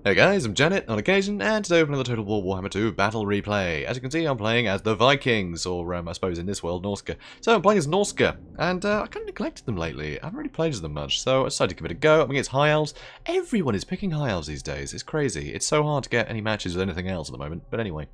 Hey guys, I'm Janet on occasion, and today we're playing the Total War Warhammer II Battle Replay. As you can see, I'm playing as the Vikings, or I suppose in this world, Norsca. So I'm playing as Norsca, and I kind of neglected them lately. I haven't really played as them much, so I decided to give it a go. I'm against High Elves. Everyone is picking High Elves these days. It's crazy. It's so hard to get any matches with anything else at the moment. But anyway,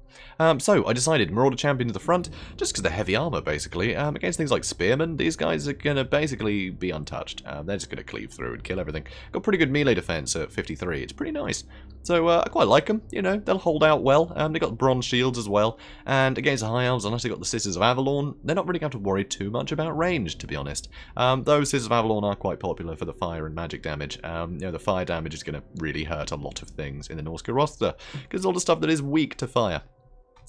so I decided Marauder Champion to the front, just because they're heavy armor, basically. Against things like Spearmen, these guys are going to basically be untouched. They're just going to cleave through and kill everything. Got pretty good melee defense at 53. It's pretty nice. So I quite like them, you know, they'll hold out well. They got bronze shields as well, and against the High Elves, unless they got the Sisters of Avalon, they're not really going to worry too much about range, to be honest. Those Sisters of Avalon are quite popular for the fire and magic damage. You know, the fire damage is going to really hurt a lot of things in the Norsca roster, because all the stuff that is weak to fire.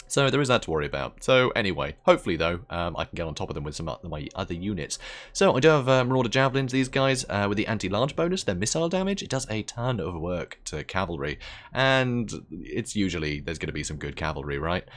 So there is that to worry about. So anyway, hopefully though, I can get on top of them with some of my other units. So I do have Marauder Javelins, these guys, with the anti-large bonus, their missile damage. It does a ton of work to cavalry, and it's usually, there's going to be some good cavalry, right?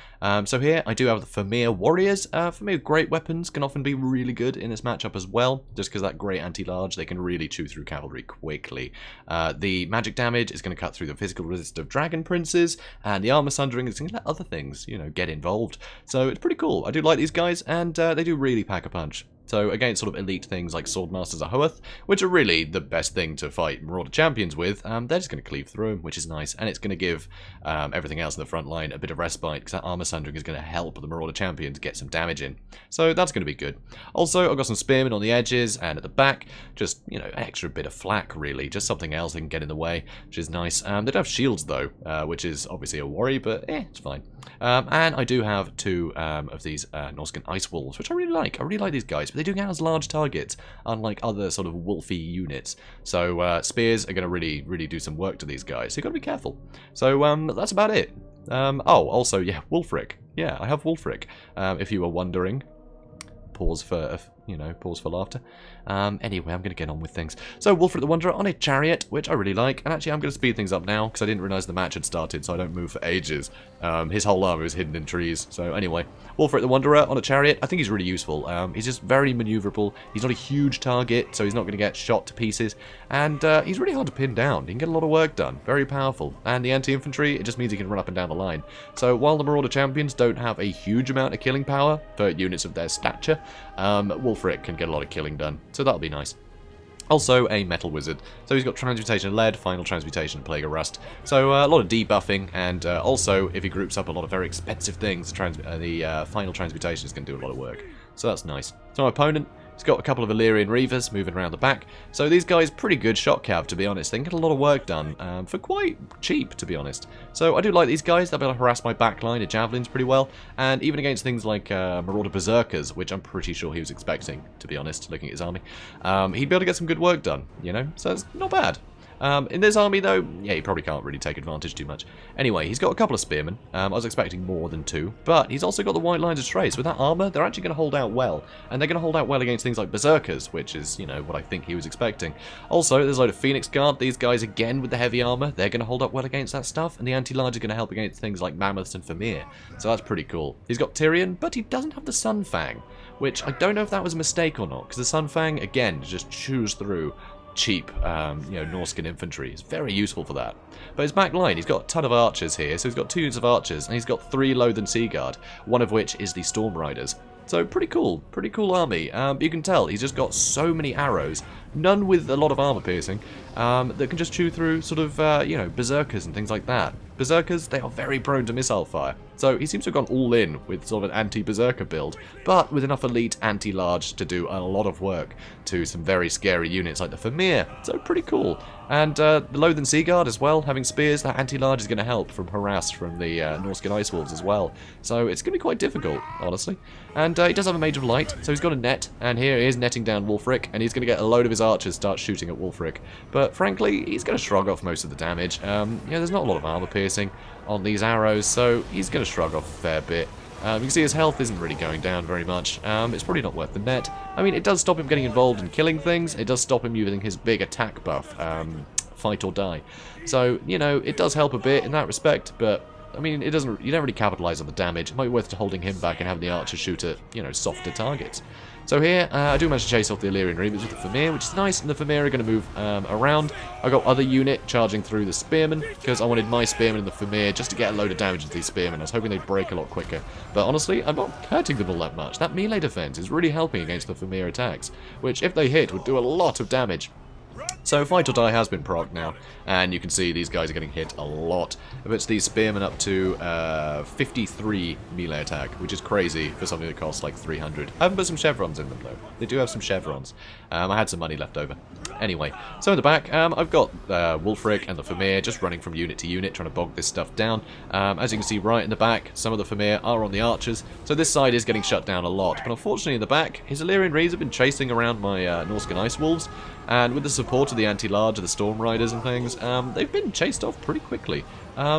So here, I do have the Firmir Warriors. Firmir great weapons can often be really good in this matchup as well, just because that great anti-large, they can really chew through cavalry quickly. The magic damage is going to cut through the physical resist of Dragon Princes, and the armor sundering is going to let other things, you know, get involved. So it's pretty cool. I do like these guys, and they do really pack a punch. So against sort of elite things like Swordmasters of Hoeth, which are really the best thing to fight Marauder Champions with, they're just going to cleave through them, which is nice. And it's going to give everything else in the front line a bit of respite, because that armor sundering is going to help the Marauder Champions get some damage in. So that's going to be good. Also, I've got some Spearmen on the edges and at the back. Just, you know, an extra bit of flak, really. Just something else that can get in the way, which is nice. They don't have shields, though, which is obviously a worry, but it's fine. And I do have two of these Norscan Ice Wolves, which I really like. I really like these guys, but they do count as large targets, unlike other sort of wolfy units. So spears are going to really do some work to these guys, so you've got to be careful. So that's about it. Oh, also, yeah, Wulfric. Yeah, I have Wulfric, if you were wondering. Pause for, you know, pause for laughter. Anyway, I'm going to get on with things. So, Wulfric the Wanderer on a chariot, which I really like. And actually, I'm going to speed things up now, because I didn't realise the match had started, so I don't move for ages. His whole armour is hidden in trees. So, anyway, Wulfric the Wanderer on a chariot, I think he's really useful. He's just very manoeuvrable. He's not a huge target, so he's not going to get shot to pieces. And he's really hard to pin down. He can get a lot of work done. Very powerful. And the anti-infantry, it just means he can run up and down the line. So, while the Marauder Champions don't have a huge amount of killing power for units of their stature, Wulfric can get a lot of killing done, so that'll be nice. Also, a Metal Wizard. So he's got Transmutation Lead, Final Transmutation, Plague of Rust. So a lot of debuffing, and also, if he groups up a lot of very expensive things, the Final Transmutation is going to do a lot of work. So that's nice. So my opponent, he's got a couple of Illyrian Reavers moving around the back. So these guys, pretty good shot cav, to be honest. They can get a lot of work done for quite cheap, to be honest. So I do like these guys. They'll be able to harass my backline of Javelins pretty well. And even against things like Marauder Berserkers, which I'm pretty sure he was expecting, to be honest, looking at his army. He'd be able to get some good work done, you know? So it's not bad. In this army, though, yeah, he probably can't really take advantage too much. Anyway, he's got a couple of spearmen. I was expecting more than two, but he's also got the white lines of strays. With that armor, they're actually going to hold out well, and they're going to hold out well against things like berserkers, which is, you know, what I think he was expecting. Also, there's a load of Phoenix Guard. These guys, again, with the heavy armor, they're going to hold up well against that stuff, and the anti-large are going to help against things like mammoths and Firmir. So that's pretty cool. He's got Tyrion, but he doesn't have the Sunfang, which I don't know if that was a mistake or not, because the Sunfang, again, just chews through cheap, you know, Norscan infantry. It's very useful for that. But his back line, he's got a ton of archers here. So he's got 2 units of archers, and he's got 3 Loathen Sea Guard, one of which is the Storm Riders. So pretty cool army. You can tell he's just got so many arrows, none with a lot of armor piercing, that can just chew through sort of, you know, berserkers and things like that. Berserkers, they are very prone to missile fire. So he seems to have gone all in with sort of an anti-berserker build, but with enough elite anti-large to do a lot of work to some very scary units like the Firmir. So pretty cool. And the Loathen Sea Guard as well, having spears, that anti-large is going to help from harass from the Norscan Ice Wolves as well. So it's going to be quite difficult, honestly. And he does have a Mage of Light, so he's got a net, and here he is netting down Wulfric, and he's going to get a load of his archers start shooting at Wulfric. But frankly, he's going to shrug off most of the damage. Yeah, there's not a lot of armor piercing on these arrows, so he's going to shrug off a fair bit. You can see his health isn't really going down very much. It's probably not worth the net. I mean, it does stop him getting involved in killing things. It does stop him using his big attack buff, fight or die. So, you know, it does help a bit in that respect, but I mean, you don't really capitalise on the damage. It might be worth holding him back and having the archer shoot at, you know, softer targets. So here, I do manage to chase off the Illyrian Reavers with the Firmir, which is nice, and the Firmir are going to move around. I got other unit charging through the Spearmen, because I wanted my Spearmen and the Firmir just to get a load of damage into these Spearmen. I was hoping they'd break a lot quicker. But honestly, I'm not hurting them all that much. That melee defense is really helping against the Firmir attacks, which, if they hit, would do a lot of damage. So Fight or Die has been procced now, and you can see these guys are getting hit a lot. It puts these Spearmen up to 53 melee attack, which is crazy for something that costs like 300. I haven't put some chevrons in them though. They do have some chevrons. I had some money left over. Anyway, so in the back, I've got Wulfric and the Firmir just running from unit to unit, trying to bog this stuff down. As you can see right in the back, some of the Firmir are on the archers, so this side is getting shut down a lot. But unfortunately in the back, his Illyrian Reavers have been chasing around my Norscan Ice Wolves, and with the support of the Anti-Large, the Storm Riders and things, they've been chased off pretty quickly. I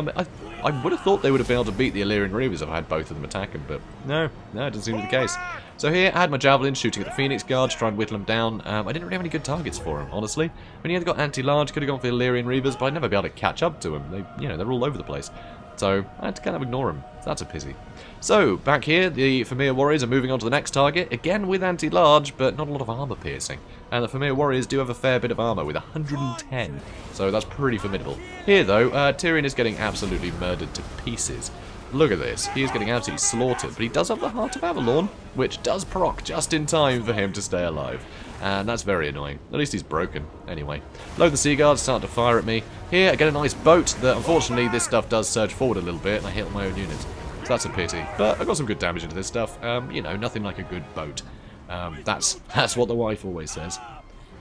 would have thought they would have been able to beat the Illyrian Reavers if I had both of them attacking, but no, it doesn't seem to be the case. So here, I had my Javelin shooting at the Phoenix Guard to try and whittle them down. I didn't really have any good targets for them, honestly. When you either got Anti-Large, could have gone for the Illyrian Reavers, but I'd never be able to catch up to them. They're all over the place. So I had to kind of ignore them. That's a pity. So, back here, the Firmir Warriors are moving on to the next target, again with Anti-Large, but not a lot of armor piercing. And the Firmir Warriors do have a fair bit of armor, with 110, so that's pretty formidable. Here, though, Tyrion is getting absolutely murdered to pieces. Look at this, he is getting absolutely slaughtered, but he does have the Heart of Avalon, which does proc just in time for him to stay alive. And that's very annoying. At least he's broken. Anyway, Loathe the Sea Guards start to fire at me. Here, I get a nice boat that, unfortunately, this stuff does surge forward a little bit, and I hit my own units. So that's a pity. But I got some good damage into this stuff. Nothing like a good boat. That's what the wife always says.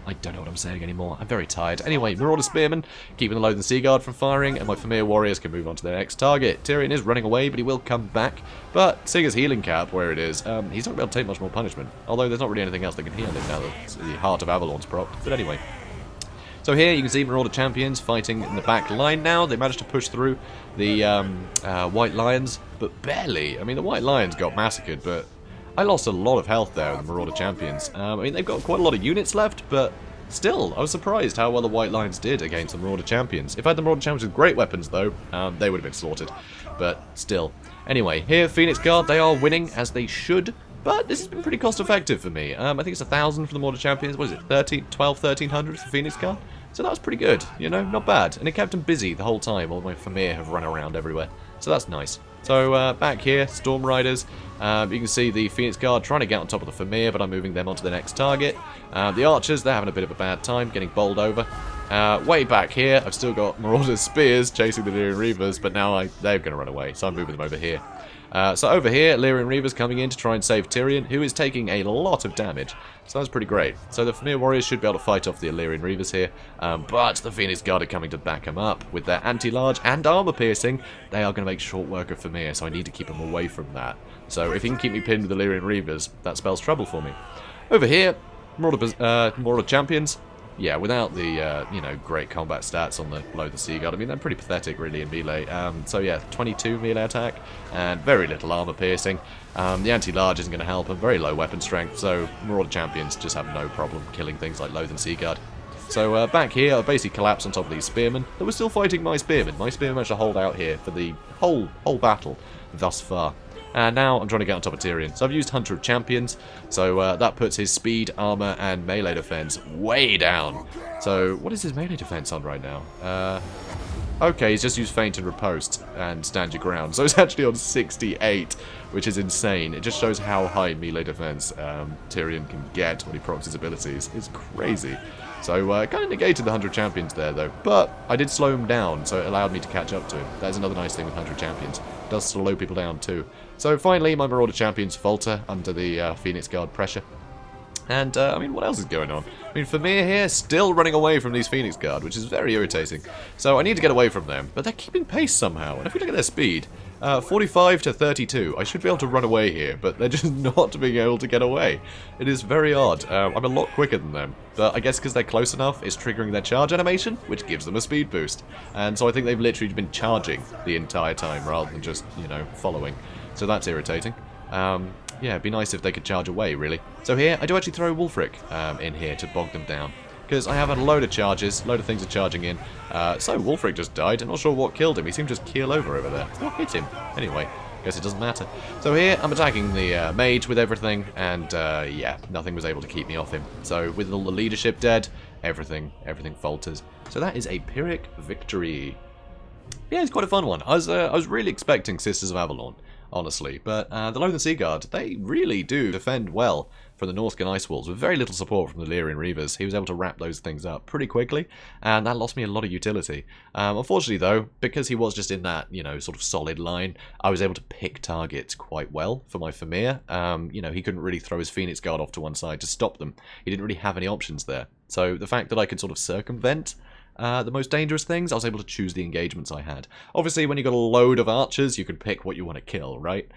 I don't know what I'm saying anymore. I'm very tired. Anyway, Marauder Spearmen, keeping the Loathe the Sea Guard from firing, and my Firmir Warriors can move on to their next target. Tyrion is running away, but he will come back. But seeing his healing cap where it is, he's not going to be able to take much more punishment. Although there's not really anything else that can heal him now that the Heart of Avalon's propped. But anyway. So here you can see Marauder Champions fighting in the back line now. They managed to push through the White Lions, but barely. I mean, the White Lions got massacred, but I lost a lot of health there with the Marauder Champions. They've got quite a lot of units left, but still, I was surprised how well the White Lions did against the Marauder Champions. If I had the Marauder Champions with great weapons, though, they would have been slaughtered. But still. Anyway, here, Phoenix Guard, they are winning, as they should. But this has been pretty cost-effective for me. I think it's 1,000 for the Marauder Champions. What is it, 1,300 for Phoenix Guard? So that was pretty good, not bad. And it kept them busy the whole time, while my Firmir have run around everywhere. So that's nice. So back here, Storm Riders. You can see the Phoenix Guard trying to get on top of the Firmir, but I'm moving them onto the next target. The Archers, they're having a bit of a bad time, getting bowled over. Way back here, I've still got Marauder Spears chasing the Illyrian Reavers, but now they're going to run away, so I'm moving them over here. So over here, Illyrian Reavers coming in to try and save Tyrion, who is taking a lot of damage. So that's pretty great. So the Firmir Warriors should be able to fight off the Illyrian Reavers here, but the Phoenix Guard are coming to back them up. With their anti-large and armor piercing, they are going to make short work of Firmir, so I need to keep them away from that. So if he can keep me pinned with the Illyrian Reavers, that spells trouble for me. Over here, Marauder Champions. Yeah, without the, great combat stats on the Loathe the Sea Guard, I mean, they're pretty pathetic, really, in melee. So, yeah, 22 melee attack, and very little armor piercing. The anti-large isn't going to help, and very low weapon strength, so Marauder Champions just have no problem killing things like Loathe and Sea Guard. So, back here, I basically collapsed on top of these spearmen. They were still fighting my spearmen. My spearmen managed to hold out here for the whole battle thus far. And now I'm trying to get on top of Tyrion. So I've used Hunter of Champions, so that puts his speed, armor, and melee defense way down. So what is his melee defense on right now? Okay, he's just used Feint and Riposte and Stand Your Ground. So it's actually on 68, which is insane. It just shows how high melee defense Tyrion can get when he procs his abilities. It's crazy. So kind of negated the 100 Champions there, though. But I did slow him down, so it allowed me to catch up to him. That is another nice thing with 100 Champions. It does slow people down, too. So finally, my Marauder Champions falter under the Phoenix Guard pressure. And, what else is going on? Firmir here, still running away from these Phoenix Guard, which is very irritating. So I need to get away from them, but they're keeping pace somehow. And if we look at their speed, 45 to 32, I should be able to run away here, but they're just not being able to get away. It is very odd. I'm a lot quicker than them, but I guess because they're close enough, it's triggering their charge animation, which gives them a speed boost. And so I think they've literally been charging the entire time, rather than just, following. So that's irritating. Yeah, it'd be nice if they could charge away, really. So here, I do actually throw Wulfric in here to bog them down. because I have had a load of charges, a load of things are charging in. So Wulfric just died. I'm not sure what killed him. He seemed to just keel over there. What hit him? Anyway, guess it doesn't matter. So here, I'm attacking the mage with everything, and yeah, nothing was able to keep me off him. So with all the leadership dead, everything falters. So that is a Pyrrhic victory. Yeah, it's quite a fun one. I was really expecting Sisters of Avalon, honestly, but the Lothern Sea Guard, they really do defend well from the Norscan Ice Walls with very little support from the Lyrian Reavers. He was able to wrap those things up pretty quickly, and that lost me a lot of utility. Unfortunately, though, because he was just in that, you know, sort of solid line, I was able to pick targets quite well for my Firmir. You know, he couldn't really throw his Phoenix Guard off to one side to stop them. He didn't really have any options there. So the fact that I could sort of circumvent the most dangerous things, I was able to choose the engagements I had. Obviously, when you got a load of archers, you can pick what you want to kill, right?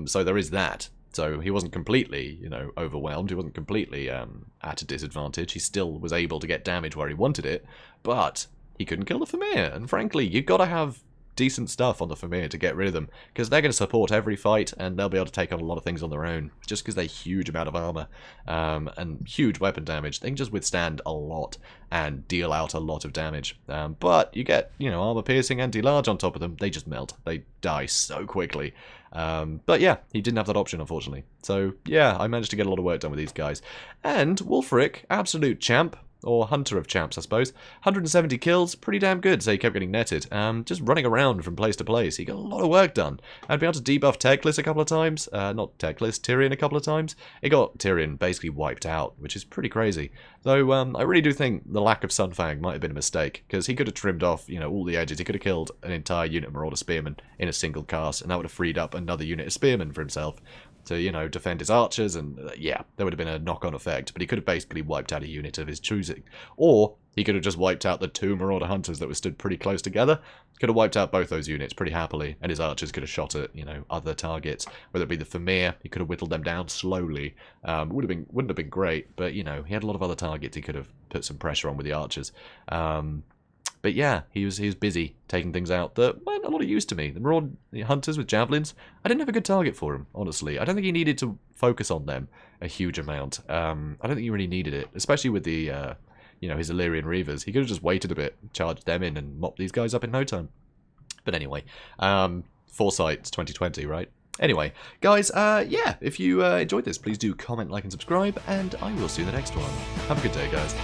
So there is that. So he wasn't completely, you know, overwhelmed. He wasn't completely at a disadvantage. He still was able to get damage where he wanted it, but he couldn't kill the Firmir. And frankly, you've got to have decent stuff on the Firmir to get rid of them, because they're going to support every fight, and they'll be able to take on a lot of things on their own, just because they're huge amount of armor and huge weapon damage. They can just withstand a lot and deal out a lot of damage. But you get, you know, armor piercing and delarge on top of them. They just melt. They die so quickly. But yeah, he didn't have that option, unfortunately. So yeah, I managed to get a lot of work done with these guys. And Wulfric, absolute champ. Or hunter of champs, I suppose. 170 kills, pretty damn good, so he kept getting netted. Just running around from place to place. He got a lot of work done. I'd be able to debuff Teclis a couple of times. Not Teclis, Tyrion a couple of times. It got Tyrion basically wiped out, which is pretty crazy. Though, I really do think the lack of Sunfang might have been a mistake, because he could have trimmed off, you know, all the edges. He could have killed an entire unit of Marauder Spearmen in a single cast, and that would have freed up another unit of Spearmen for himself to, you know, defend his archers, and yeah, there would have been a knock-on effect, but he could have basically wiped out a unit of his choosing. Or he could have just wiped out the two Marauder Hunters that were stood pretty close together, could have wiped out both those units pretty happily, and his archers could have shot at, you know, other targets, whether it be the Firmir. He could have whittled them down slowly. Wouldn't have been great, but, you know, he had a lot of other targets he could have put some pressure on with the archers. But yeah, he was busy taking things out that weren't a lot of use to me. The Marauder Hunters with javelins, I didn't have a good target for him, honestly. I don't think he needed to focus on them a huge amount. I don't think he really needed it, especially with the, you know, his Illyrian Reavers. He could have just waited a bit, charged them in, and mopped these guys up in no time. But anyway, Foresight's 2020, right? Anyway, guys, yeah, if you enjoyed this, please do comment, like, and subscribe, and I will see you in the next one. Have a good day, guys.